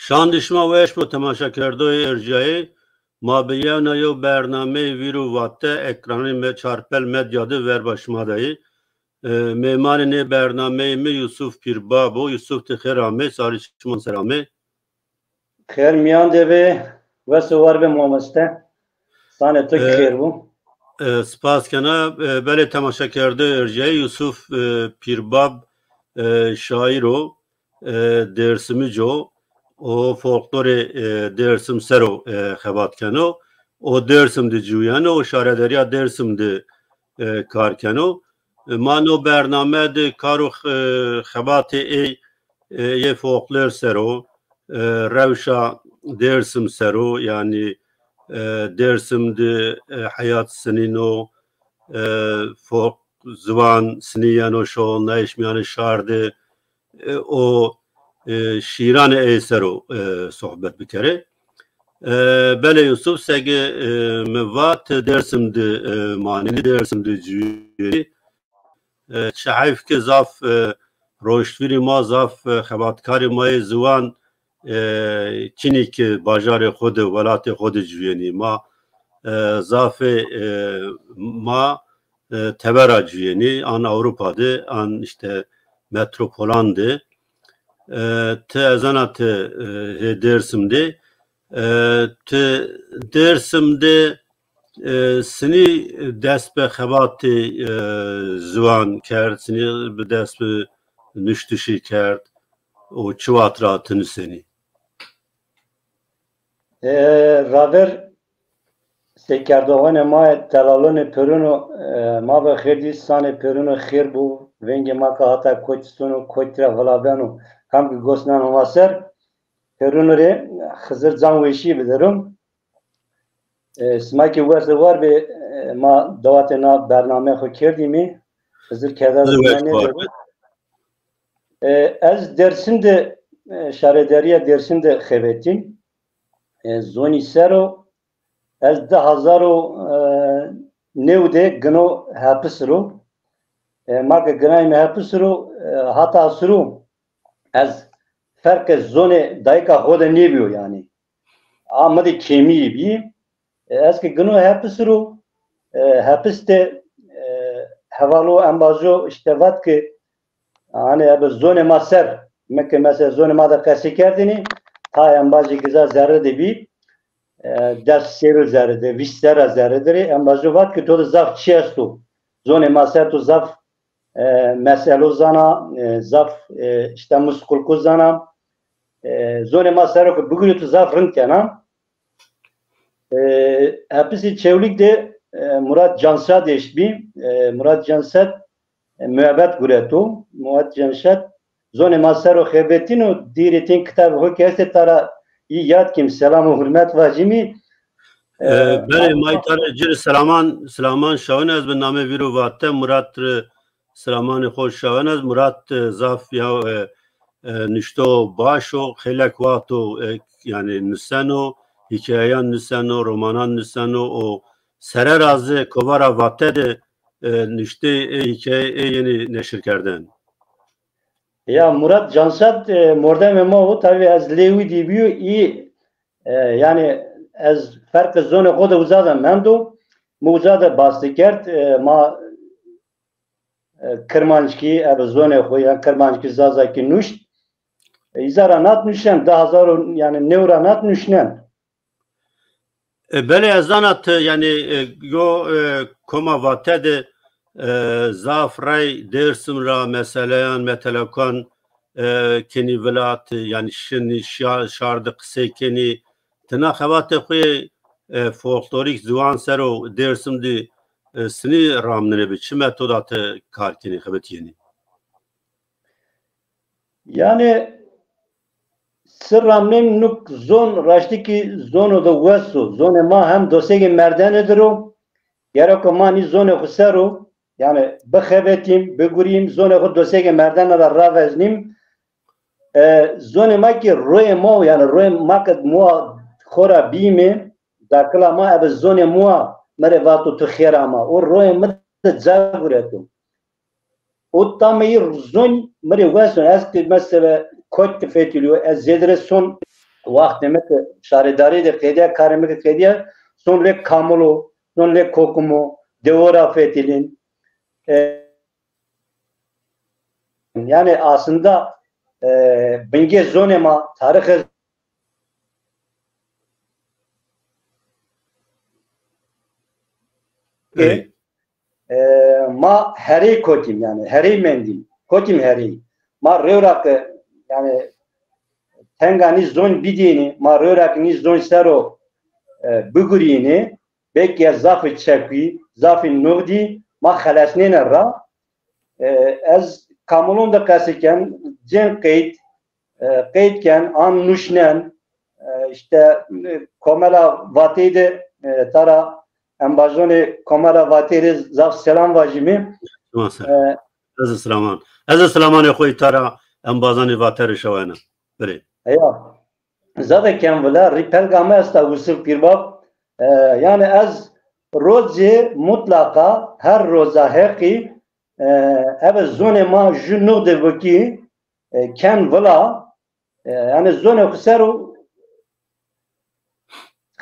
شاندشما ویش با تماشا کردوی ارجایی ما بیانا یو برنامه ویرو واته اکرانی می چارپل مدیاده ور باشما دایی میمان نه برنامه می یوسف پیربابو یوسف تخیرامه ساری چمون سرامه خیر میان دوی و سوار به مومسته سانه تو خیر بو سپاس کنه بله تماشا کرده ارجایی یوسف پیرباب شاعرو درسمی جو o folklore Dersim sero xebatkeno o Dersim de cuyano o şarederiya Dersim de karkeno mano bername de karo xebate ye folklor sero revşa Dersim sero yani Dersim de hayat sinino folk zvan siniyano şo neşmiyan şarde o شیران ایسرو صحبت بکره بله یوسف سگه موات درسم ده مانی درسم ده جویی شعیف که زاف روشتوری ما زاف خباتکاری مای زوان چینی که باجار خود ولات خود جویی ما زاف ما تبرا جویی آن اروپا ده آن işte metropolان ده te ezanat Dersim'de te Dersim'de seni dest be xebatı zvan kert seni be dest be nüştüşi kert o çuvatratını seni raver sekerdoğane ma telalone peruno ma be xerdistane peruno xir bu venge ma ka hata koçsunu koçra valabenu kam ki gosnan omaser perunore Hızır Canveşi bilirim. Smaki varsa var be ma davatena bername xo kerdimi Hızır kedar ez Dersim'de şarederiya Dersim'de xebetim zoni sero ez de hazaro nevde gno hapsro ma ke gnay me hapsro hata sro از فرق زونه دایکا خود نیبیو یعنی آمده کمی بی از که گنو هپسرو هپسته حوالو انبازو işte vat ki hani abi zone maser mekke mesela zone mada kası kerdini ta enbazı güzel zerre de bir ders seru zerre de vistera zerre de enbazı vat ki to zaf çesto zone maser to zaf meselo zana zaf işte muskulku zana zone masero ki bugün tu zaf rınkena hepsi çevlik de Murat Cansat eşbi Murat Cansat müebbet guretu Murat Cansat zone masero xebetino diretin kitabı ho keste tara iyi yad kim selam ve hürmet vacimi bere maytare cir selaman şahin az be name viru vatte Murat سلامان خوش شوان از مراد زاف یا نشتو باشو خیلک واتو یعنی نسانو hikayen nüsano romanan nüsano o serer azı kovara vatte de nişte hikaye yeni neşir kerden. Ya Murat Cansat morda memo tabi az lewi dibiyo iyi yani az fark zone koda uzada mendo muzada bastikert ma Kırmançki ev zone koyan Kırmançki zazaki nuş izaranat nüşen daha zor yani nevranat nüşnen bele azanat yani yo koma vatede zafray dersim ra meseleyan metelakan keni velat yani şini şardı kıse keni tına xevate xoy folklorik zuan sero dersim di sini ramnene bi çi metodatı karkini xebet yeni yani sır ramnem nuk zon raştiki zono da vesu zone ma hem dosegi merdanedir o gerek mani zone xusero yani bexebetim beguriyim zone xu dosegi merdane da raveznim zone ma ki roye mo yani roye ma kad mo xora bime dakla ma ab zone mo merevatu tu xerama o roye mı zaguretum o tamir zon mere vesu eski mesela kot tefetiliyor ez zedreson وقتی می که شارداری ده قیدیا کاری می که قیدیا son le kamulo son le kokumo devora fetilin yani aslında binge zonema tarih ma heri kotim yani heri mendim kotim heri ma revrak yani tengani zon bidiğini ma revrak ni zon sero buguriyini belki zafı çekwi zafı nugdi ma xalasnene ra az kamulun da kasiken cen qeydken an nuşnen işte komela vatiydi tara ambazoni komela vatiydi zaf selam vacimi az selaman khoy tara ambazoni vatiri şawana bire ya zaten kemvela ripelgame asta usul kirbab yani az rozi mutlaka her roza haqi evet zone ma junu de vaki ken vela yani zone kusero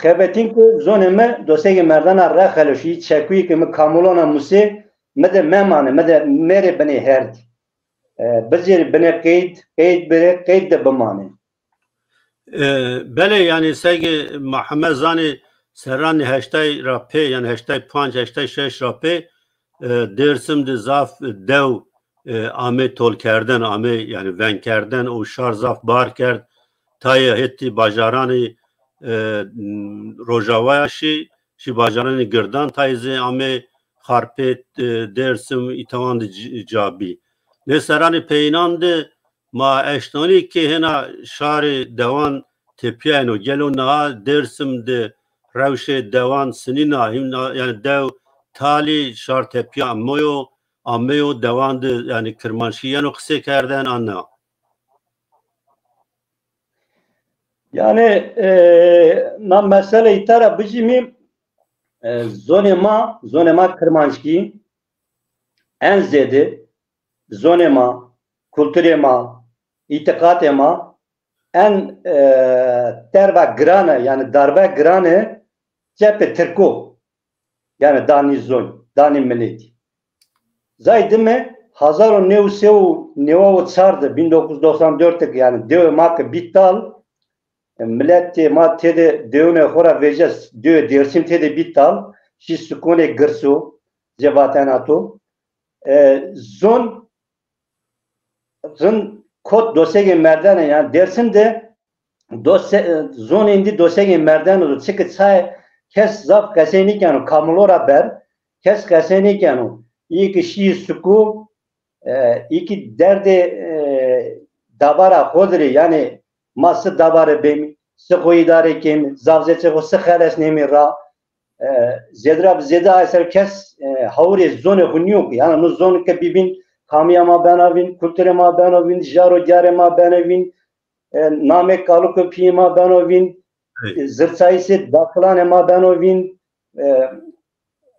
خبتین که زون ما دوستی مردان را خلوشی چکویی که مکاملون موسی مده ممانه مده میره بنی هرد بزیر بنی قید بره قید ده بمانه بله yani سگ محمد زانی سرانی هشتای راپی yani هشتای پنج هشتای شش راپی درسم ده زاف دو آمه تول کردن آمه yani ون کردن او شار زاف بار کرد تای هتی باجارانی روجاویا شی باجارانی گردان تایزه آمه خارپت درسم ایتوان جابی نه سرانی پیناند ما اشتانی که هنا شار دوان تپیانو گلو نه درسم ده روش دوان سنینا yani dev tali şar tepya moyo ameyo devan de yani kırmanşiyan kısa kerden anna yani na mesele itara bijimi zonema kırmanşki en zedi zonema kültürema itikatema en terva grane yani darbe grane cephe Türko yani dani zon dani millet zaydime 1994 yani devmak bittal millet ma tede devne khora vejes de dersim tede bittal şi sukune gırsu cevatanato zon kod dosege merdane yani dersim de zon indi dosege merdane do çıkı çay kes zaf kaseniken kamulora ber kes kaseniken iki şi suku iki derde davara hodri yani ması davara bemi sıkı idare kim zavzece o sıkhalas nemi ra zedrab zeda eser kes havri zone hunyuk yani no zone ke bibin kamiyama benavin kültürema benavin jaro jarema benavin namek kaluk piyema benavin zırtsayısı daklan ma benavin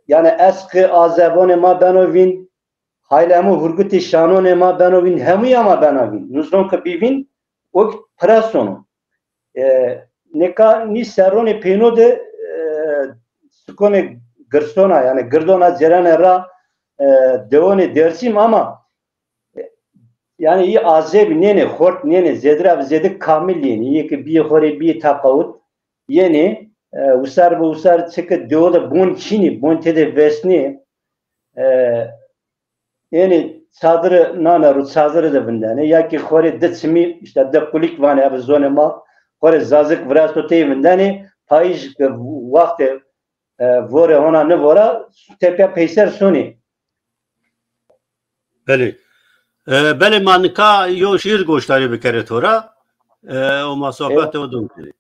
yani eski azebon ma benavin haylamu hurguti şanon ma benavin hemu ma benavin nuzon ke bibin o prasonu neka ni serone peno de skone gırstona yani gırdona cerane ra devone dersim ama yani iyi azeb nene hort nene zedra zedik kamil yeni iyi ki bir hore bir takavut yeni usar çıkı deoda bon çini bon tede vesni yani çadırı nana çadırı da bindane ya ki hore de çimi işte de kulik vane ab zonema hore zazık vrastote bindane payış vakti vore ona ne vora tepe peyser suni بله بله من کا یو شیر گوشتاری بکره تورا o masafet o döndü.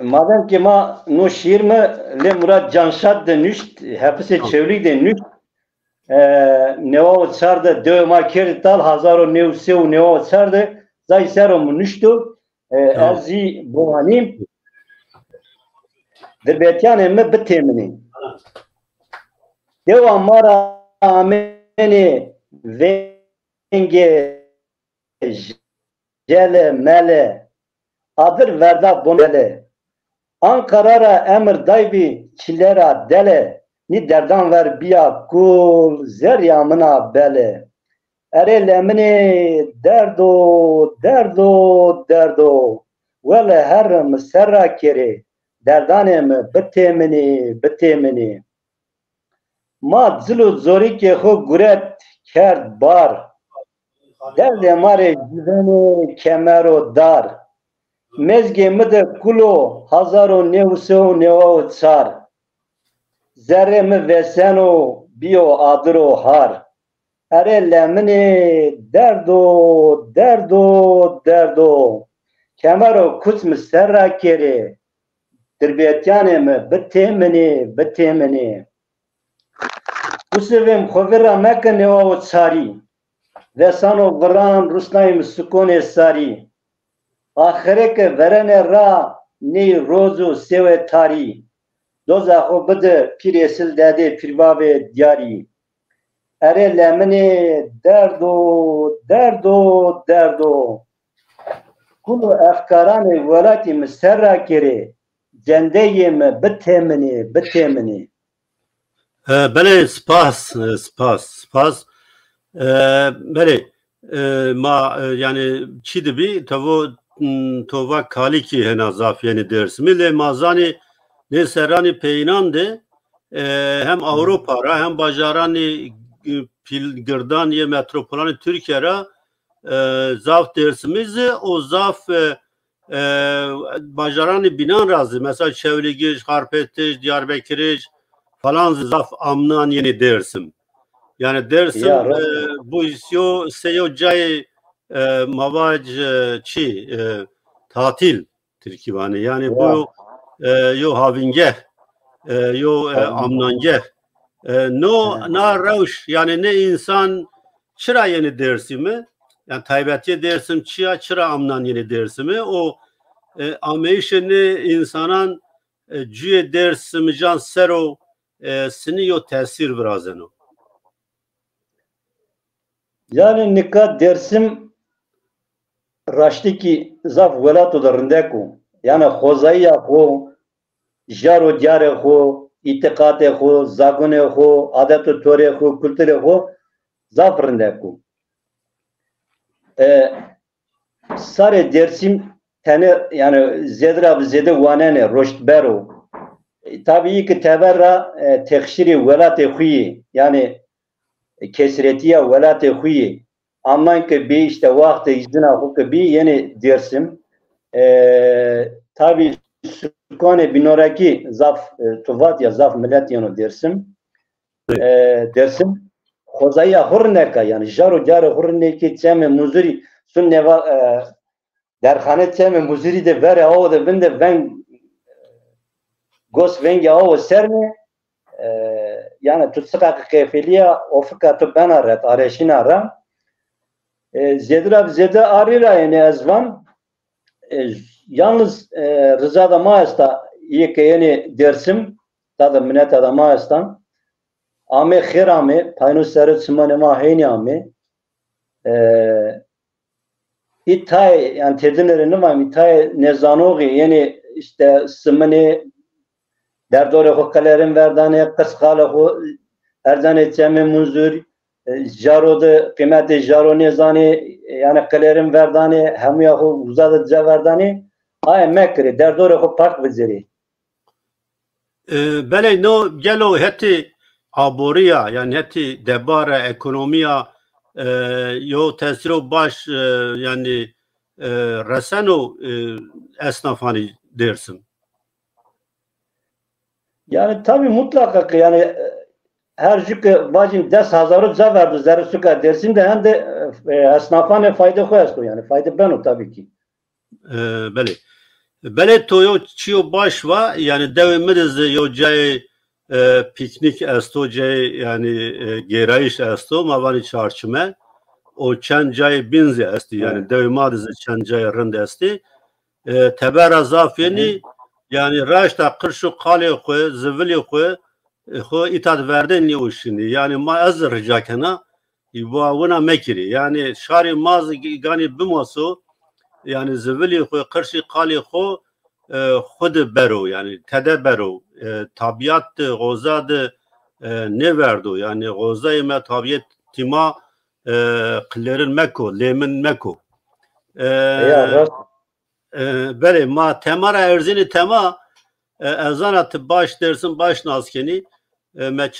Madem ki ma no şiir mi le Murat Canşad de nüşt hepsi çevri de nüşt neva çarda de ma kerital hazaro nevse neva çarda zay sero nüştu azi buhanim de betyane me bitemini deva mara ameni venge jele mele adır verda bonele. Ankara'ra emir daybi çilera dele. Ni derdan ver biya kul zeryamına bele. Ere lemini derdo derdo derdo. Vele her serra kere. Derdanem bitemini bitemini. Ma zilu zori ke xo guret kerd bar. Derde mare jiveni kemero dar. Mezge mide kulo hazaro nevso nevo tsar. Zerre mi veseno bio adro har. Ere lemini derdo derdo derdo. Kemero kusm serra kere. Dirbiyetiyane mi bitemini bitemini. Usevim khovira meke nevo tsari. Vesano vran rusnaim sukone sari. Ahire ke verene ra ne rozu seve tari. Doza ho bide piresil dede pirvabe diyari. Ere lemini derdo derdo derdo. Kulu efkarane velati miserra kere. Cendeyim bitemini bitemini. بله سپاس سپاس سپاس بله ما yani çi dibi tova kali ki hena zafiyeni dersimi le mazani ne serani peynande hem Avrupa'ra hem bajarani pilgirdaniye metropolani Türkiye'ra zaf dersimiz o zaf bajarani binan razı mesela Çevligiş, Harpetiş, Diyarbakırış falan zaf amnan yeni dersim. Yani dersim bu isyo seyo cay mavac çi tatil Türkiye'ne yani bu yo havingeh yo amnangeh no na ravş yani ne insan çıra yeni dersimi yani taybetiye dersim çıra amnan yeni dersimi o ameşeni insanan cüye dersimi can sero siniyo tesir birazeno. Yani nikah dersim raştiki zaf velato da rindeku. Yani khozaiya ho, jaro diyare ho, itikate ho, zagune ho, adetu tore ho, kültüre ho, zaf rindeku. Sare dersim tane yani zede vanene roştbero. Tabii ki teberra tekşiri velate huyi yani kesretiye velate huyi aman ki bir işte vakti izdina hukuki bir yeni dersim tabii sukane binoraki zaf tuvat ya zaf millet yanu dersim dersim khozaya hurneka yani jaro jaro hurneki çeme muzuri sun neva derkhane çeme muzuri de vere o da binde ben gos vengi o serme yani tutsaka kefiliye ofika tu benaret areşina ra zedra zede arira yani azvan yalnız Rıza da maasta iyi ki yani dersim tadı minnet da maastan ame khirame payno seret simane ma heyni ame itay yani tedinlerini var itay nezanogi yani işte simane derdore hokalerin verdane kıskale ho erzane çeme munzur jarode kıymeti jaro nezani yani kalerin verdane hem yahu uzadı ceverdane ay mekri derdore ho park vizeri bele no gelo heti aboriya yani heti debara ekonomiya yo tesiro baş yani reseno esnafani dersin. Yani tabii mutlaka yani her jük vacim 10,000 zaverdi zersuka dersin de hem de esnafane fayda koyarsın yani fayda ben tabii ki. Bele. Bele toyo çiyo baş va yani devamımız yo cay piknik esto cay yani gerayış esto mavani çarşıme o çen cay binzi esti yani devamımız çen cay rend esti tebera zafiyeni yani raşta kırşı kale koy zivili koy ho itat verden ni uşini yani ma az ricakena iba ona mekiri yani şari maz gani bimosu yani zivili xo qirşi qali xo xud bero yani tede bero tabiat gozad ne verdo yani gozay me tabiat tima qillerin meko lemin meko bele ma temara erzini tema ezanat baş dersin baş naskeni me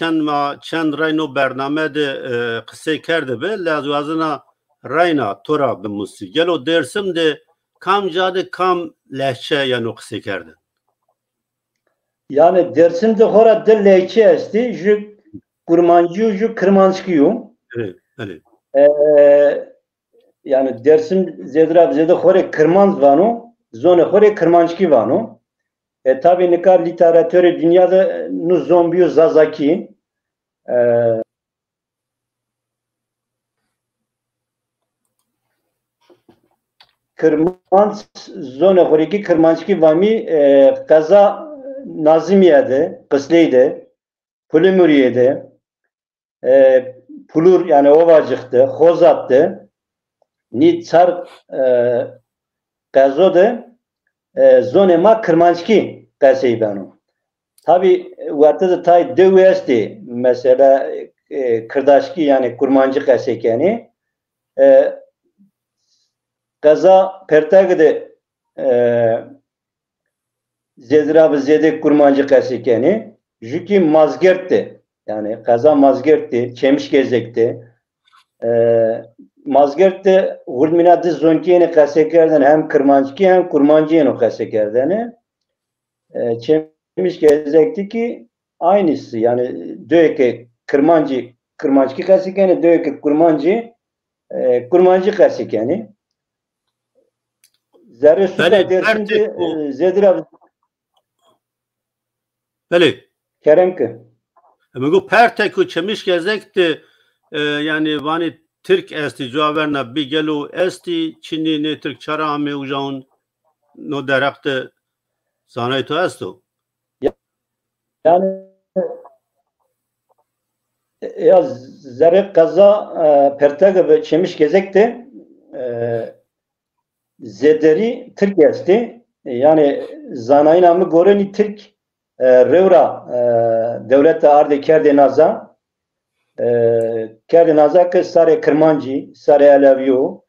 çend rayno bername de kıse kerde be lazvazına rayna tora be musi gelo dersim de kam cade kam lehçe yani kıse kerde yani Dersim'de hora de lehçe esti ju kurmancı ju kırmançkiyu evet yani Dersim zedra zede hore kırmanç vano zone hore kırmançki vano tabi ne kadar literatürü dünyada nu zombiyo zazaki kırmanç zone horeki kırmançki vami kaza Nazimiye'de, Kısley'de, Pulumuriye'de, Pulur yani Ovacık'ta, Hozat'ta, Nitsar Gazo'da zonema Kırmançki kaseyi banu. Tabi vartada tay dövesti mesela Kırdaşki yani Kurmancı kasekeni Gaza Pertagı'da Zedra ve Zedek Kurmancı kasekeni Jüki Mazgert'ti. Yani Gaza Mazgert'ti, Çemiş Gezek'ti. Mazgert'te Gulminadı Zonkiyeni kasekerden hem Kırmancı hem Kurmancıyeni kasekerden Çemiş Gezek'ti ki aynısı. Yani döke Kırmancı kasekeni döke Kurmancı kasekeni Zerre Suda dersinde Zedra Beli. Keremki. Mego perteku çemiş gezekti yani vani Türk esti caverna bir gelo esti Çinli ne Türk çara ame ujan no derakte zanay to esto. Yani ya zerre kaza pertega ve çemiş gezekti Zederi Türk esti yani zanayın amı goreni Türk Revra devlette arde kerde naza kerde naza ke sare Kırmancı sare Aleviyo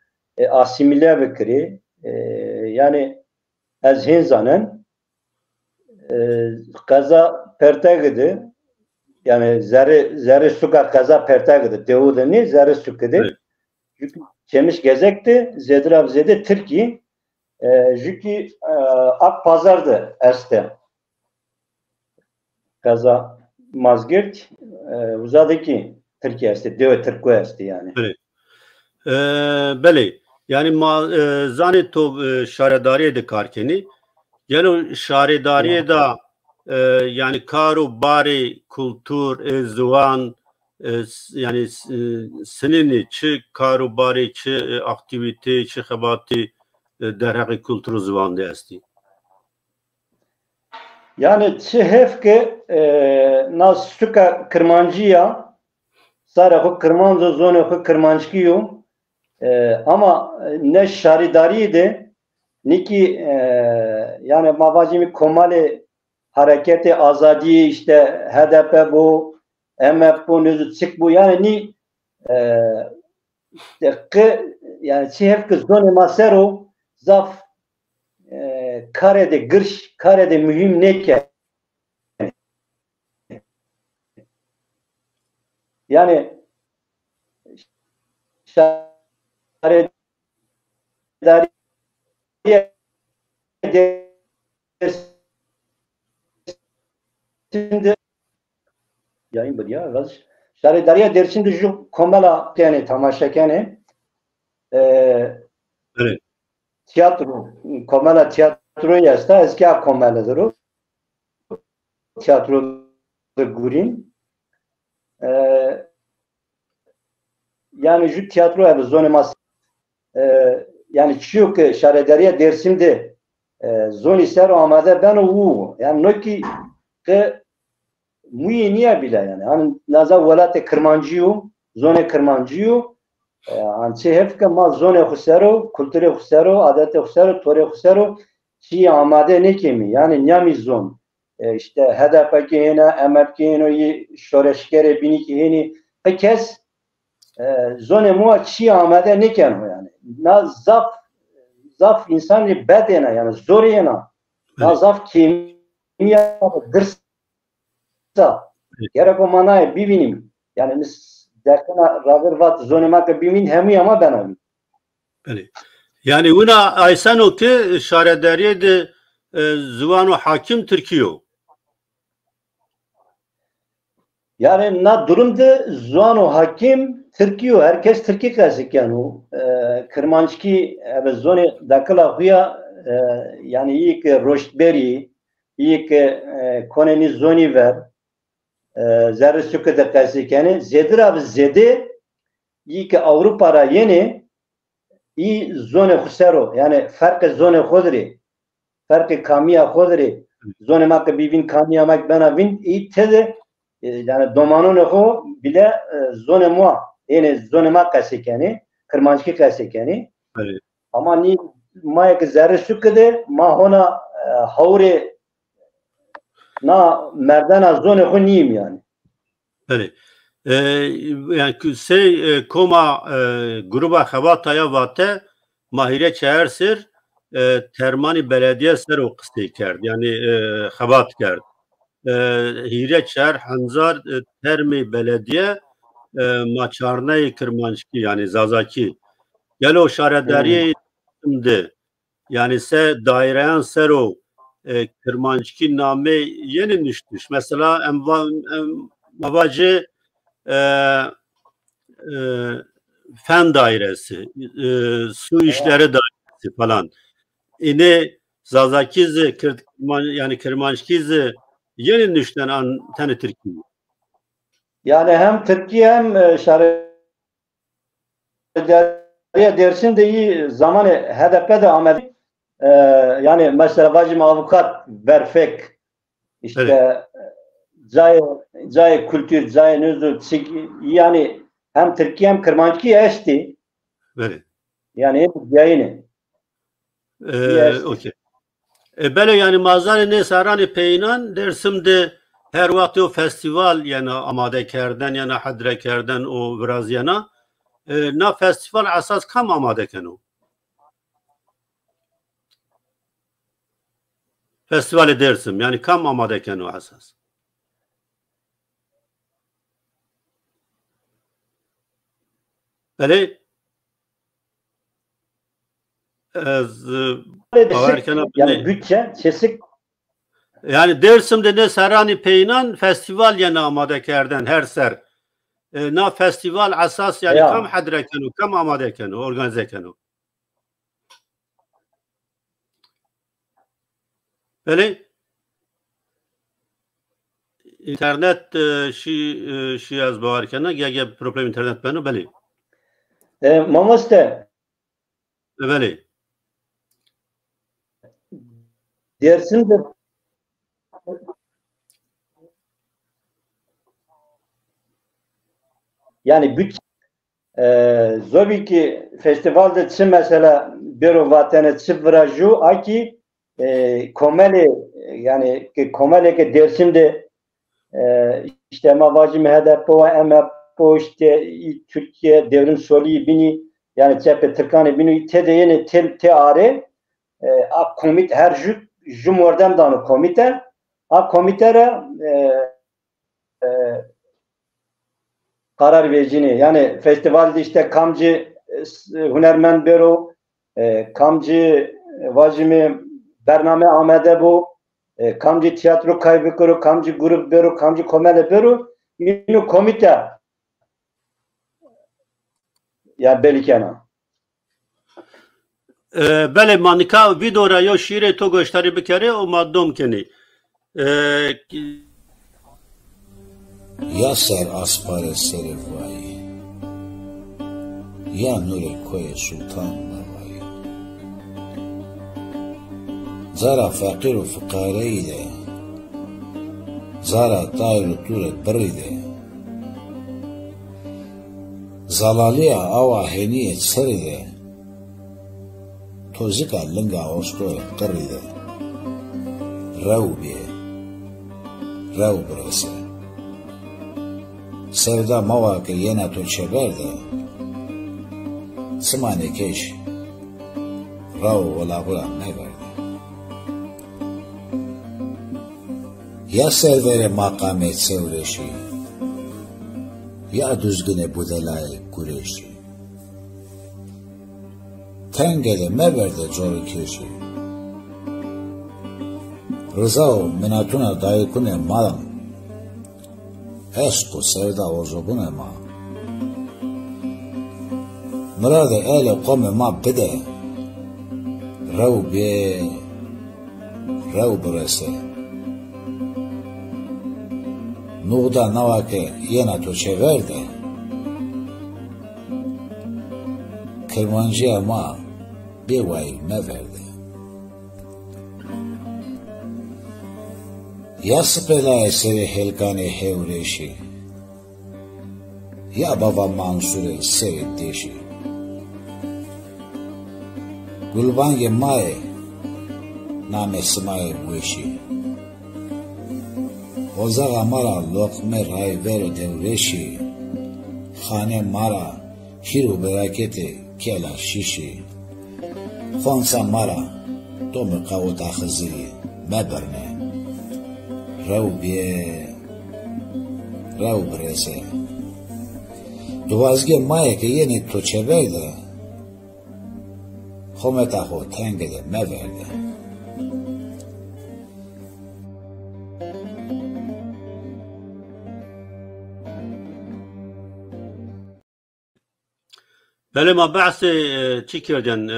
asimile bekri yani az hinzanen kaza pertegidi yani zerre suka kaza pertegidi devuda ne zerre sukidi çünkü çemiş gezekti Zedra Zede Türkiye çünkü ak pazardı este Kaza Mazgirt uzadaki Türkiye esti, deve Türkiye esti yani. Beli. Yani zanet to şaredariye de karkeni. Gelo şaredariye da yani karu bari kultur zuvan yani senini çi karu bari çi aktivite çi xebati derhaqi kultur zuvan de esti. Yani çihevke nas suka Kırmancıya sarı Kırmancı zonu Kırmancıkiyo ama ne şaridariydi ne ki yani mavacimi komale hareketi azadi işte HDP bu MF bu nüzü çık bu yani yani çihevke zonu masero zaf karede gırş, karede mühim neke. Yani şaredariye dersinde yayın bir ya gaz şaredariye dersinde şu komala yani tamaşakene Evet. Tiyatro, komala tiyatro yasta eski komaladır o. Tiyatro gurin. Yani şu tiyatro yani zonemas yani şu ki şaredariye Dersim'de zoni ser amade ben o yani no ki muye niye bile yani hani naza velate Kırmancıyo zone Kırmancıyo Ançı hep ki ma zone xusero, kültürü xusero, adeti xusero, tori xusero çi amade ne kimi? Yani nyami zon. İşte HDP'ki hene, MHP'ki hene, şoreşkere biniki hene. Pekes zone mua çi amade ne kenu yani? Na zaf insanı bedene yani zoriyena. Na zaf kimya dırsa. Gerek o manayı bivinim. Yani biz derkena ravirvat zonema bimin hemi ama ben abi. Yani buna aysan o ki şaredariye de zıvanu hakim Türkiye. Yani na durumda zıvanu hakim Türkiye. Herkes Türkiye klasik yani o. Kırmançki zone dakala huya yani iyi ki Roştberi, iyi ki koneni zoni ver. Zerre sükü de klasik yani. Zedir abi zedi iyi ki Avrupa'ra yeni iyi zone xusero yani fark zone xodri fark kamiya xodri zone mak bivin kamiya mak bana vin iyi tede yani domanın o bile zone mua yani zone mak kasekeni kırmançki kasekeni ama ni mayak zerre sükede ma hona havre na merdana zone xo niyim yani. Evet. Yani koma gruba xebataya vate mahire çehersir termani belediye ser o kıstı kerd. Yani xebat kerd. Hire çeher hanzar termi belediye maçarnayı kırmançki yani zazaki. Gel o şaredariye şimdi yani se daireyan ser o kırmançki name yeni düşmüş. Mesela mavacı fen dairesi, su işleri dairesi falan. İne Zazakizi, yani Kırmançkizi yeni nüşten an tane Türkiye. Yani hem Türkiye hem şaredariye dersin de iyi zamanı HDP'de Ahmet yani mesela vacim avukat verfek işte evet. Cay kültür, cay nüzul yani hem Türkiye hem Kırmançki eşti. Evet. Yani hep yayını. Okey. Böyle yani mazarı ne sarani peynan dersimde her vakit o festival yani amade kerden yani hadre kerden o biraz yana na festival asas kam amade kenu. Festival dersim yani kam amade kenu asas. Böyle yani bütçe kesik yani dersimde ne sarani peynan festival yani amade kerden her ser na festival asas yani kam hadre kenu kam amade kenu organize kenu. Böyle internet şi az bavarken ya problem internet benu böyle. Mamaste. Böyle. Dersin de yani bütçe zobi ki festivalde çi mesela bero vatene çi vraju aki komeli yani ki komeli ki dersinde işte mavacim HDP ve MHP işte Türkiye devrim soliyi bini yani cephe Türkanı bini tedeyeni te are a komite her jumordem danı komite a komitere karar vericini yani festivalde işte kamcı hunermen bero kamcı vacimi bername amede bu kamcı tiyatro kaybı kuru kamcı grup bero kamcı komele bero yine komite ya belikena bele manika vidora yo şire to gösteri bikere o maddom keni Ya ser aspare serifai ya nuri koye sultan babayı zara fakir u fukareyi de zara tayru ture beri de Zalalia awa heniye seride. Tozika linga ostoy qiride. Rawbi. Raw burası. Sevda mavakı yena to çeberde. Smane keş. Raw ola bura ne verdi. Ya servere makamet sevreşi. Ya düzgüne budelay kureşi. Tengede meverde zoru keşi. Rızao minatuna dayıkune malam. Eşku sevda ozobune ma. Mırade ele kome ma bide. Rav be. Rav burası. Nuğda navake yena to çeverde. Kırmancıya ma bir vay meverdi. Ya spela eseri helkane hevreşi. Ya baba Mansur'e sevit deşi. Gulbange mae name smaye bueşi. Ozağa mara lokme ray vero devreşi. Khane mara hiru beraketi kela şişi. Fonsa mara tomu kavuta hızı meberne. Rawbiye raw brese. Duvazge maye ke yeni to çeverde. Hometa ho tengede meverde. Böyle ma bahsi çıkıyordun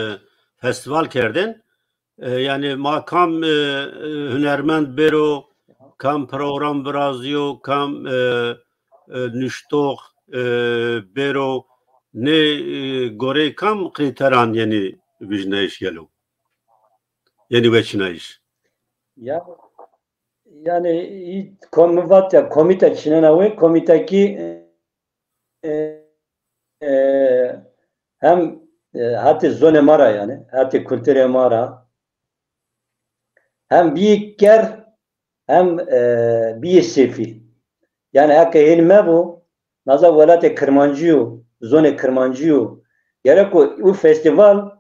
festival kerdin. Yani makam hünermend bero kam program brazio kam nüştoq bero ne gore kam kriteran yeni vijneş gelo. Yeni veçneş. Ya yani komivatya komite çinena komiteki hem hatta zone mara yani hatta kültüre mara hem bir ker hem bir sefil yani hakka ilme bu naza velate Kırmancıyo zone Kırmancıyo gerek o festival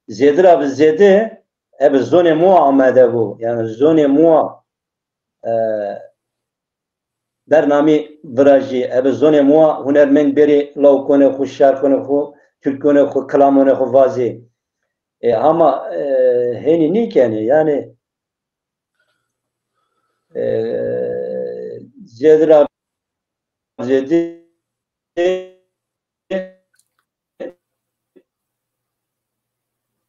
zedra bizede hep zone mua amade bu yani zone mua bernami viraji hep zone mua hunermen beri laukone xu şarkone xu Türkone xu kalamone xu vazi ama heni nikeni yani zedra zedi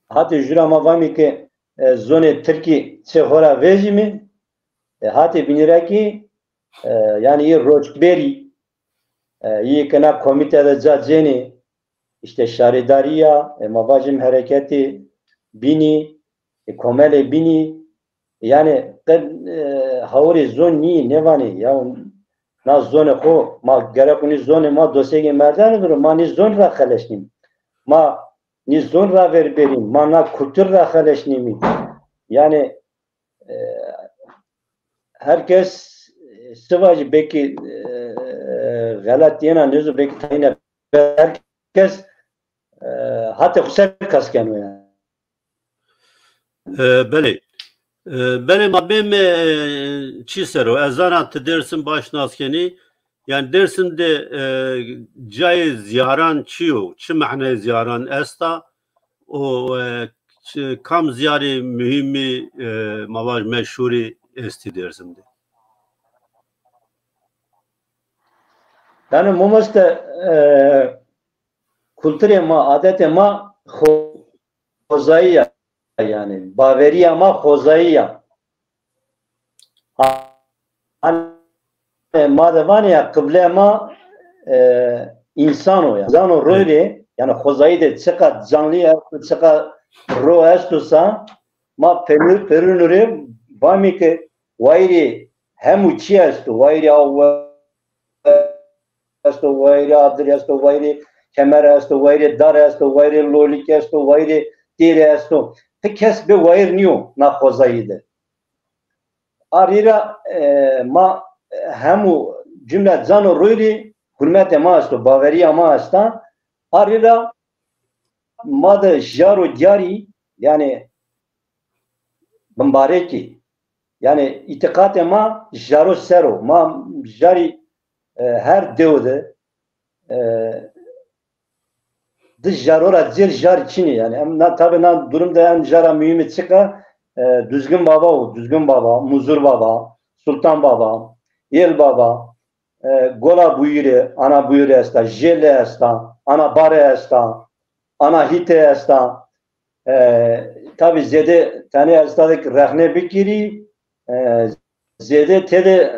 hatta jurama vami ki zone Türkiye çehora vejimi hatta biniraki yani iyi roçberi iyi kana komitede caceni işte şaridariya mavacim hareketi bini komele bini yani havori zoni nevani ya na zone ko ma gerekuni zone ma dosege merdan dur ma ni zon ra khaleşnim ma ni zon ra verberim ma na kültür ra khaleşnim yani herkes sıvacı belki galat yana nüzü belki tayine herkes hatta kusel kasken yani. Beli. Benim abim çisero ezana te dersin başnaskeni yani dersinde cay ziyaran çiyo çi ma'ne ziyaran esta o kam ziyari mühimi mavaj meşhuri esti dersinde. Yani mumaste kültüre ma adete ma hozaiya yani Baveriya ma hozaiya madevaniya kıble ma insan o yani zano roire yani hozai de çıka canlı ya çıka ro estusa ma perunure vami ke vairi hem uçi estu vairi av estu vairi adri estu vairi kemer est, vayre dar est, vayre lolik est, vayre deri est. Te kes be vayr niyo na khozayide. Arira ma hemu cümle zano royli hürmet ma est, baveri ma est. Arira ma da jaro diari yani bambareki yani itikat ma jaro sero ma jari her devde dış jarora zir jar çini yani tabi durumda en jara mühimi çıka düzgün baba o düzgün baba muzur baba sultan baba yel baba gola buyure ana buyure esta jele esta ana bare esta ana hite esta tabi zede tane estadaki rahne bikiri zede tede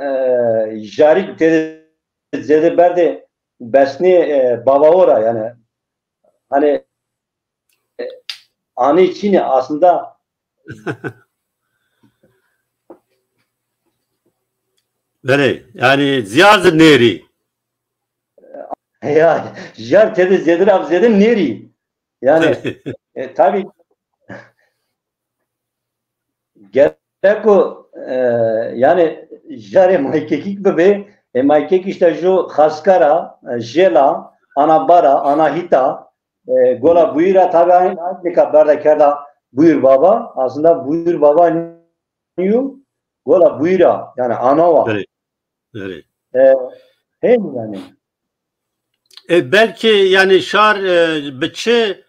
jarik tede zede berde besni baba ora yani hani anı için aslında böyle yani ziyazı neri ya jar tede zedir ab zedir neri yani tabi gerek o yani jare maykekik bebe maykek işte jo khaskara jela ana bara ana hita gola buyura tabi aynı kadar kerda buyur baba aslında buyur baba niyo gola buyura yani ana var evet hem yani belki yani şar biçi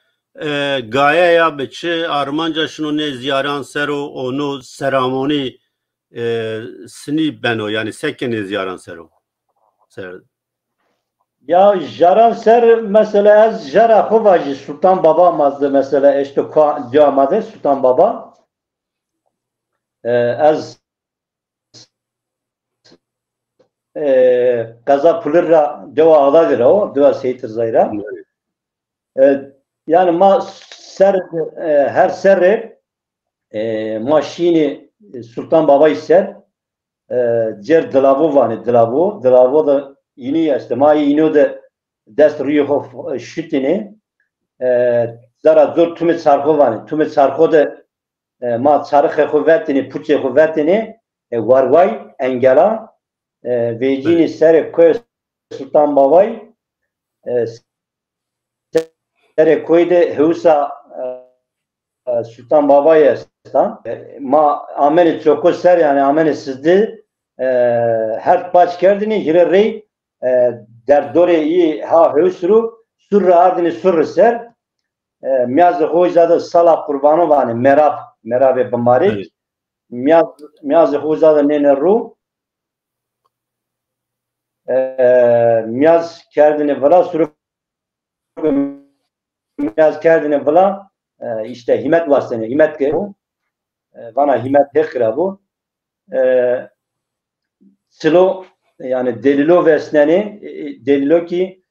gaye ya biçi Armanca şunu ne ziyaran sero onu seramoni sini beno yani sekene ziyaran sero ya jaran ser mesela az jara kovacı Sultan Baba mazdı mesela işte diamadı Sultan Baba az kaza pulurra deva ağladır o deva seytir zayra yani ma ser her serre maşini Sultan Baba ister cer dilavo vani dilavo da yine işte ma yine de dest ruhu şütini zara zor tümü sarko vani tümü sarko da ma sarıkı kuvvetini puçe kuvvetini varvay engela vecini sere koy Sultan Baba'yı sere koyde Hüsa Sultan Baba'yı ma ameli çok ser yani ameli sizdi her baş kerdini jire rey der dore iyi ha Hüsru surra ardini surru ser miyazı hocadı sala kurbanı vani merab bambarik miyazı hocadı nene ru miyaz kerdini vela suru miyaz kerdini vela işte himet var seni himet ki bana himet hekra bu silo yani delilo vesneni delilo ki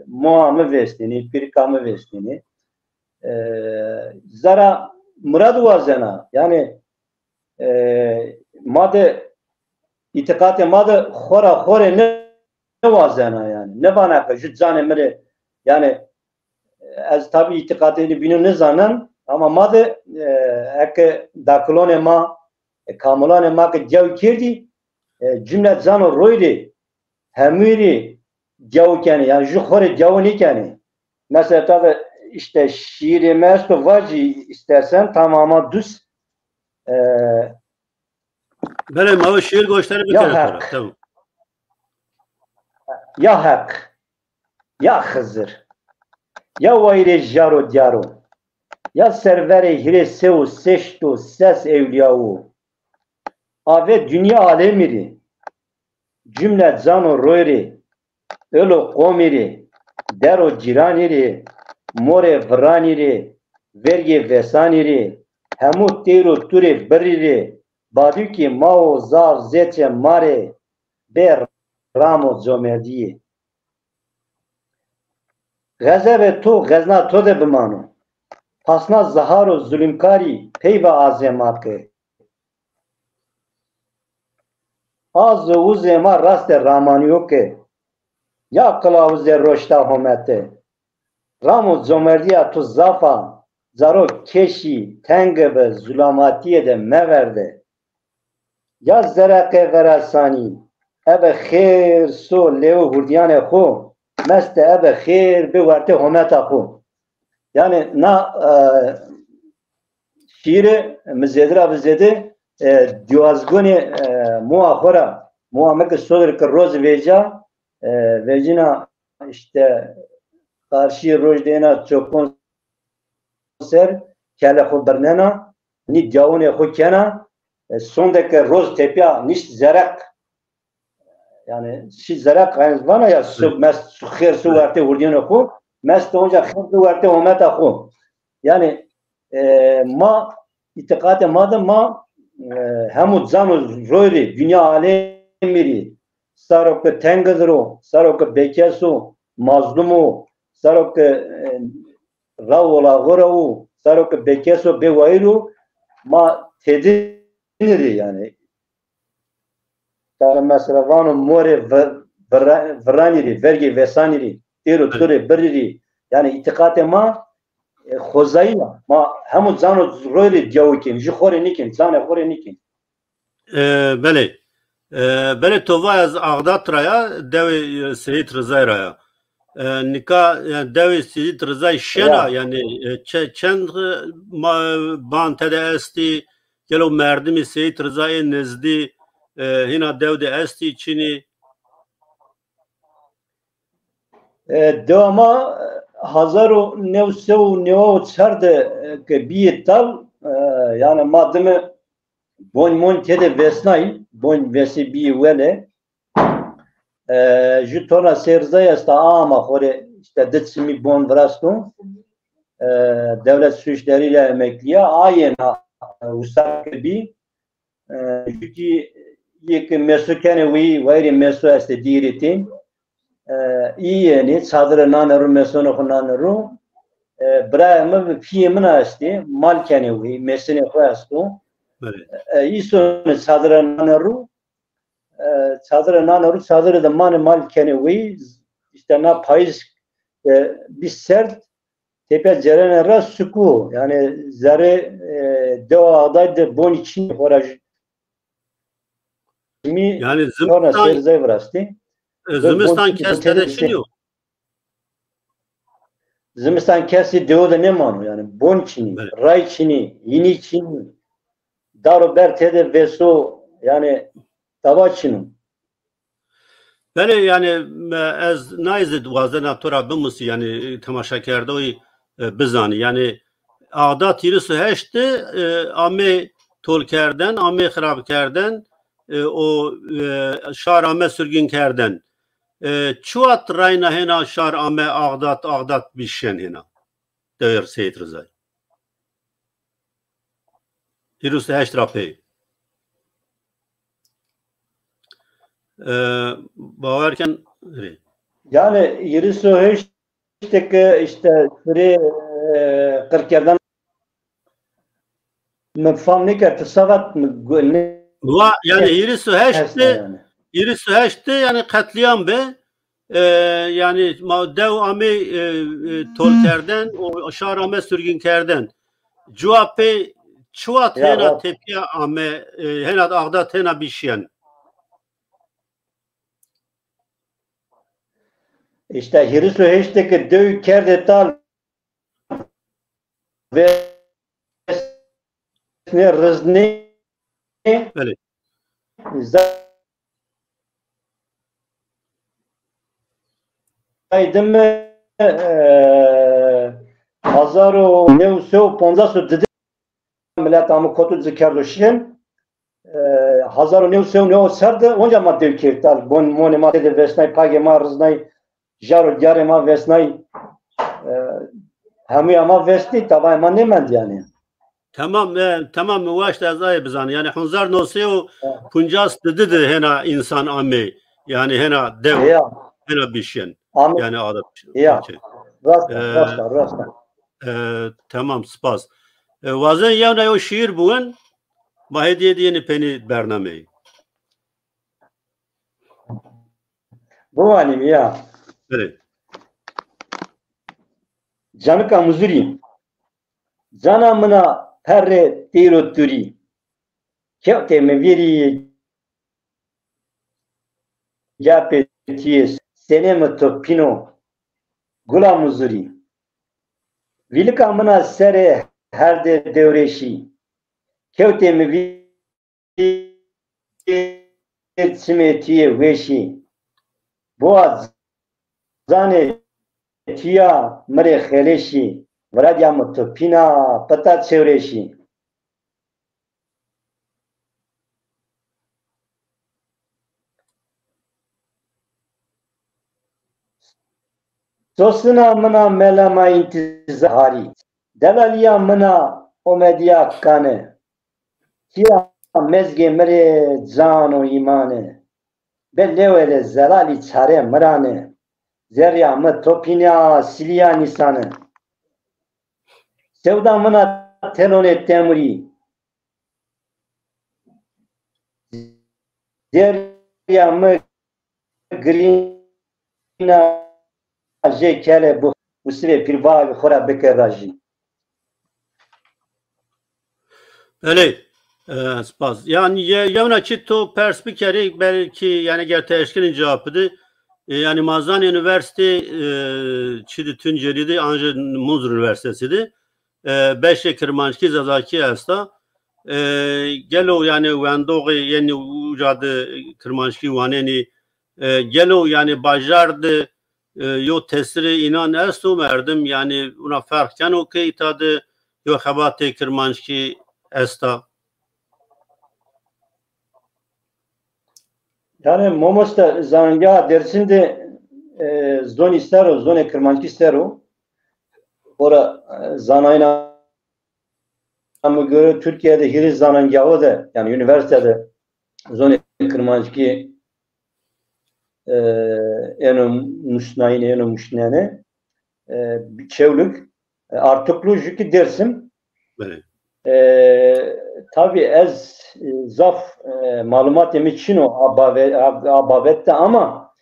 muamı vesneni pirkamı vesneni zara murad vazena yani madde itikatı madde khore ne vazena yani ne bana ka jutzane mere yani az tabi itikadını binu ne zanen ama madde ek daklone ma kamulane ma ke jav kirdi cümle zano roydi hemiri jav kani yani ju khore jav ni kani mesela tabi işte şiiri mesto vaci istersen tamama düz benim ama şiir gösteri bir kere tamam ya hak ya Hızır ya vayre jaro diaro ya servere hireseu seştu ses evliyau ave dünya alemiri cümle zano royri ölo komiri dero ciraniri more vraniri vergi vesaniri hemu tero ture beriri baduki mao zav zeche mare ber ramo zomerdiye gazebe to gazna to de bimano pasna zaharo zulümkari peyva azemake az uzema raste ramaniyoke Ya kılavuz roşta homete. Ramu zomerdiya tu zafa zaro keşi tengebe zulamatiye de meverde. Ya zerake verasani ebe khair so leo hurdiyane xo meste ebe khair be varte hometa xo. Yani na şiiri mizedra bizedi diwazgoni muakhara muamek sodur ki roz veja vejina işte karşı rojdena çok konser kele xo bernena ni cavune xo kena sondaki roz tepya niş zerak yani şi zerak aynı bana ya su mes su khair su varte hurdiyane xo mes de onca khair su varte hometa xo. Yani ma itikad-ı ma hemut zanu royri dünya alemiri sarok tengazro sarok bekesu mazlumu sarok ravola goravu sarok bekesu bewairu ma tediri yani mesela vanu more vraniri vergi vesaniri tiru turi biriri yani itikad-ı ma خوزاییه ما همون زن رو روی دیو کیم جی خوری نیکیم زن خوری نیکیم بله بله تو وای از اغداد رایا دوی سید رضای رایا نکا دوی سید رضای شنا yani چند بان تده استی گلو مردمی سید رضای نزدی هینا دوده استی چینی دوما 1994 که بیتال yani mademi bon tede vesnay bon vesi bi vele jutona serzaya sta ama khore işte detsimi bon vrasto devlet su işleriyle emekliye ayena usak bi juki yek mesukene vi vayri mesu este diritin iyi çadırı nanırı mesonu nanırı Brahma fiyemine asti malkene vi mesene koyastu İsonu çadırı nanırı da malkene vi işte na payız bir sert tepe cerene ras suku yani zare deva adaydı bon için horaj yani Zimistan kestede şiniyor. Zimistan kesti diyor da ne manu yani bon çini, ray çini, yini çini, daro bertede veso yani tava çini. Bele yani az naizd vazena tora bimusi yani temaşa kerdi o bizani yani ağda tirisi heşti ame tol kerden ame xarab kerden o şar ame sürgün kerden çuat rayna hena şar ame ağdat bişen hena devir Seyit Rızay tirisi heşt rapey bavarken yani yirisi heşteki işte süre 40 yerden mefham ne kerti savat yani irisi heşti yani katliam be yani dev ame tolkerden o şarame sürgünkerden cuape çuat hena tepya ame hena ağdat hena bişyen işte hirisu heşteki döv kerde tal ve ne rızne evet zaydım 1950 dedi millet amı kotu zikarlaşın 1990 serdi onca madde kirtal bon mone madde vesnay page marznay jaro jare ma vesnay hemi ama vesni tabii ma nemend yani tamam müvaşt azay bizan yani hunzar noseo punjas dedi hena insan ame yani hena dev hena bişen yani adet ya rasta tamam spas vazen ya o şiir bugün mahediye diyeni peni bernameyi bu anim ya Evet. Canıka muzuri. Cana mına perre tiro turi. Kevte me viri jape tiyes. Seneme topino. Gula muzuri. Vilika mına sere herde devreşi. Kevte me viri simetiye veşi. Boğaz zane tiya mre kheleşi. Vradya mı pina pata çevreşi. Sosuna mına melama intizari. Delaliya mına omediya kane. Tiya mezge mre zano imane. Bellevele zelali çare mrane. Zerya mı topina siliya nisane. Sevda mına telone temri. Zerya mı grina jekele bu sive pirva ve khora bekeraji. Öyle. Spas. Yani yevna ki to perspekeri belki yani gerçekten cevabıdı. Yani Mazan Üniversite çidi Tunceli'de Anje Muzur Üniversitesi'di. 5 Kırmançki Zazaki Esta. Gelo yani Vendoğu yeni ucadı Kırmançki Vaneni gelo yani bajardı yo tesiri inan estu merdim yani una farkken okey tadı yo habate Kırmançki Esta. Yani Momosta zanga dersinde zon istero, zone Kırmançki istero. Ora zanayna mı göre Türkiye'de hiriz zanangahı da yani üniversitede zone Kırmançki eno muşnayine eno muşnayine çevlük artıklı jüki dersim. Evet. Tabii ez zaf malumat için o abavette ama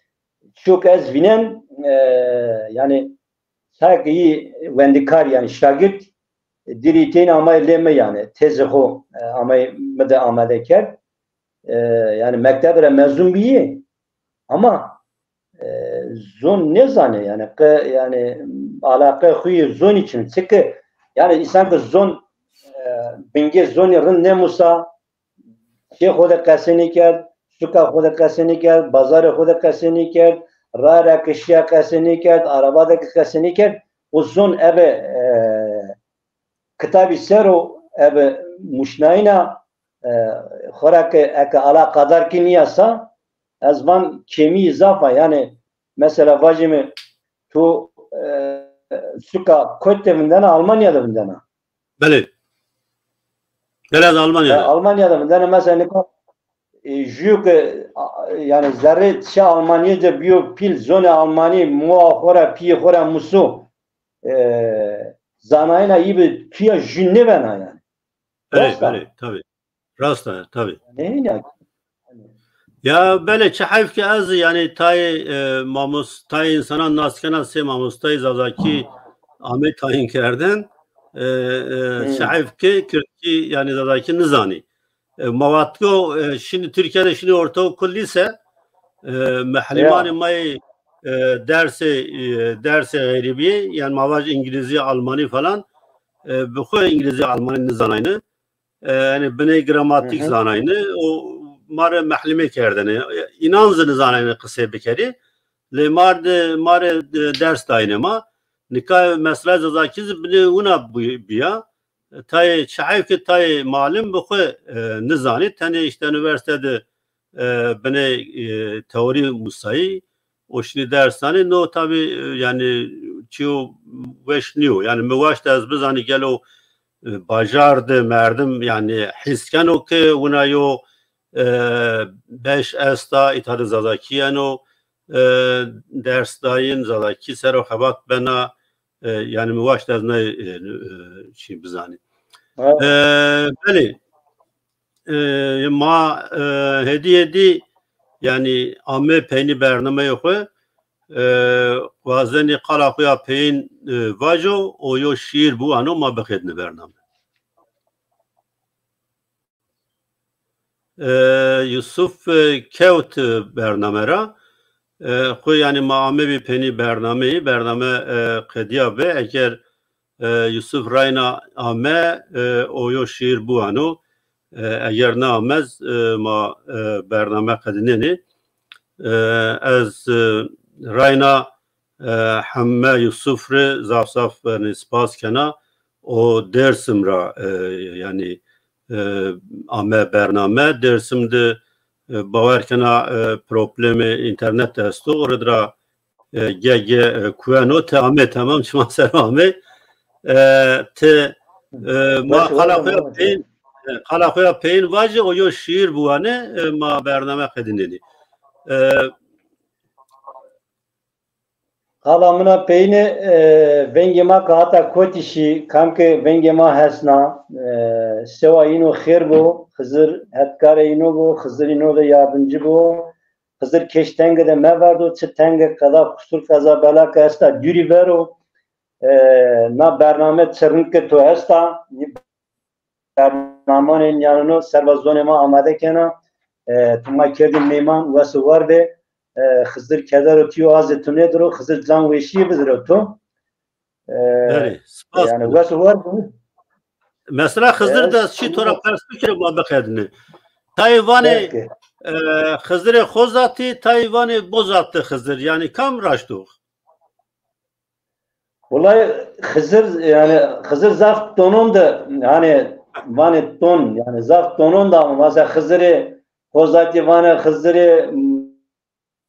çok ez vinen yani saygıyı vendikar yani şagird diriteyn ama eleme yani tezeho ama mede amadeker yani mektebre mezun biyi ama zon ne zane yani alaka huyu zon için çünkü yani insan da zon binge zon yarın ne musa şey hoda kaseni ker suka hoda kaseni ker bazar hoda kaseni ker rara kışya kaseni ker arabada kaseni ker o zon ebe kitabı sero ebe muşnayna xorak ek ala kadar ki niyasa azman kemi izafa yani mesela vacimi tu suka Kottevinden Almanya'da bindana. Beli. Biraz Almanya'da. Almanya'da bindana mesela jük yani zerre şey Almanya'da biyo pil zone Almanya muafora pi xora musu zanayna gibi tuya jünne bana yani. Evet, tabii. Rasta tabii. Ne yani? Ya böyle çahayf ki az yani tay mamus tay insana naskana se mamus tay zazaki Ahmet Tayinker'den çahayf ki Kürtçi yani zazaki nizani. Mavatko şimdi Türkiye'de şimdi ortaokul lise mahlimani may derse garibi yani mavaj İngilizce Almani falan bu İngilizce Almani nizanayını yani bine gramatik zanayını o mare mahlime kerdene inansınız zanayını kısa bekeri le mare ders dainema nikah mesela zazakiz bine una biya tay şahif ki tay malum bu nizani tane işte üniversitede bine teori musai o şimdi dershane no tabi yani çiğ veşniyor yani müvaş da biz hani gelo bajardı merdim yani hisken o ki ona yo 5 esta itadı zazakiyano ders dayin zazaki sero habat bana yani müvaş da ne şey bizani beli ma hediye di yani amme peyni bername yok وازنی قلا خویا پین واجو او یو شیر بو انو ما بخدن برنامه یوسف کوت برنامه را خو یعنی ما آمه بی پینی برنامه قدیا به اگر یوسف راینا آمه او یو شیر بو انو اگر نه آمز ما برنامه قدنینی از راینا همه یوسف را زاف نسپاس کنا و درسم را یعنی آمه برنامه درسم ده باور کنا پروبلم اینترنت است و را گه کوانو ته آمه تمام شما سر آمه ته ما خلاقه پین واجه و یو شیر بوانه ما برنامه قدنینی Kalamına peyni vengema kahata kotişi kamke vengema hesna seva ino khair bu Hızır hetkare ino bu Hızır ino da yardımcı bu Hızır keştenge de mevardo çetenge kada kusur kaza bela kasta yuri vero na bername çırnke to hesta bernamanın yanına servazonema amade kena tuma kerdim meyman ve suvar ve Hızır kedar ötüyor azeti nedir o? Hızır can ve işi bilir ötü. Yani nasıl var mı? Mesela Hızır da şi tora perspektif muhabbet edini. Tayvan'ı Hızır'ı khozati, Tayvan'ı bozatı Hızır. Yani kam raştu? Vallahi Hızır yani Hızır zaf tonun da hani vani ton yani zaf tonun da mesela Hızır'ı khozati vani Hızır'ı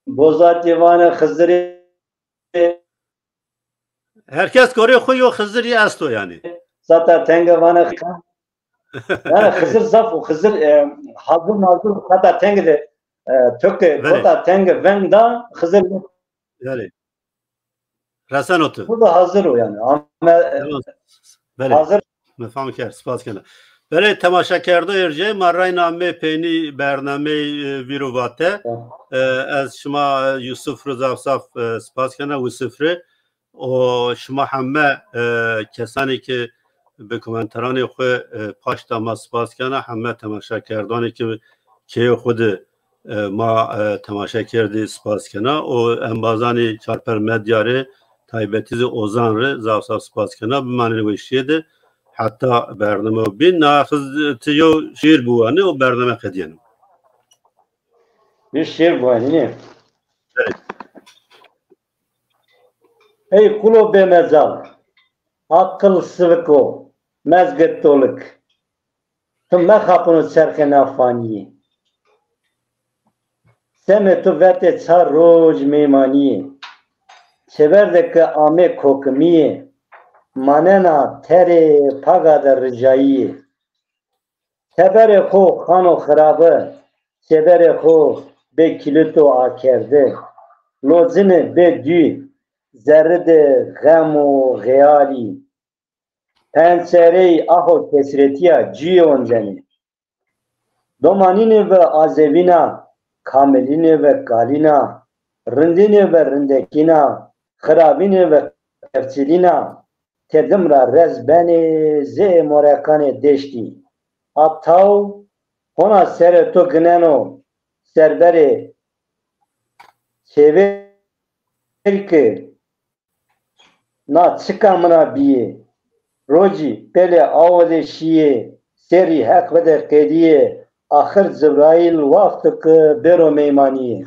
Bozat divane Hızır'ı herkes görüyor koyuyor Hızır ya asto yani. Zaten tenge vane yani Hızır zaf o Hızır hazır hatta tenge de töke kota tenge venda Hızır yani. Rasan otu. Bu da hazır o yani. Ama hazır. Mefham kar spas kana. Böyle temaşa kerdo erce marray name peyni bername viruvate az şuma Yusuf Rıza Saf spas kana Yusufre o şuma hamme kesani ki به کومنتران خو پاش تماس باز کنه همه تماشا کردانی که خود ما تماشا کردی سپاس کنه و انبازانی چارپر مدیاره تایبتیز اوزان رو زاوسا سپاس کنه به معنی ویشیده حتی برنامه بین ناخذ تیو شیر بوانه و برنامه قدیانه bir şiir bu hani ey kulo be mezal akıl sıvıko mezgettolik tümme kapını çerkene faniye semetu vete çar roj meymaniye çeverdeki ame kokmiye manena tere pagada rıcaiye tebere ho khano kharabe tebere ho be kilito akerde lozine be dü zerrede gamo gayali pencerey aho kesretiya ciyonzeni domanine ve azevina kameline ve galina rindine ve rindekina kharabine ve terçilina tedimra rezbene ze morakane deşti atav hona sereto gneno serbere çeverke na çıkamına biye roji pele avle şiye seri hak veder kediye ahir Cebrail vaktık bero meymaniye